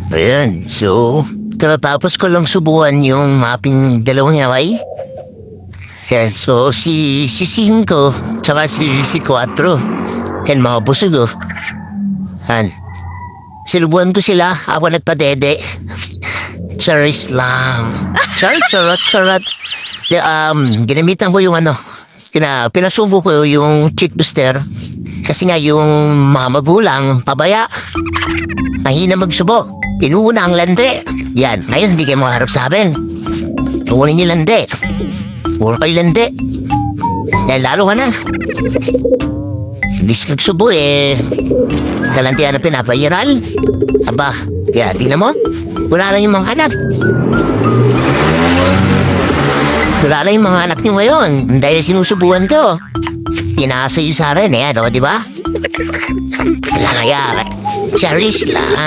Ayan, so, katatapos ko lang subukan yung mapping dalawang yaway. Yan, so, si 5, tsaka si 4. Yan, mga busog, oh. Yan. Sinubuhan ko sila, ako nagpadede. Charis lang. Charot. Ginamitan ko yung pinasubo ko yung chick booster. Kasi nga yung mga magulang, pabaya. Mahina magsubo. Inuuna ang lande. Yan, ngayon hindi kayo makaharap sa amin. Tuwalin niyo lande. Puro kayo lande. Yan, lalo ka na. Hindi siya magsubo kalantian na pinapayiral. Aba, kaya tingnan mo. Wala lang yung mga anak. Wala lang yung mga anak niyo ngayon. Dahil sinusubuan ko. Pinasa yung sa akin, di ba? Wala nga yan. Cherish lang.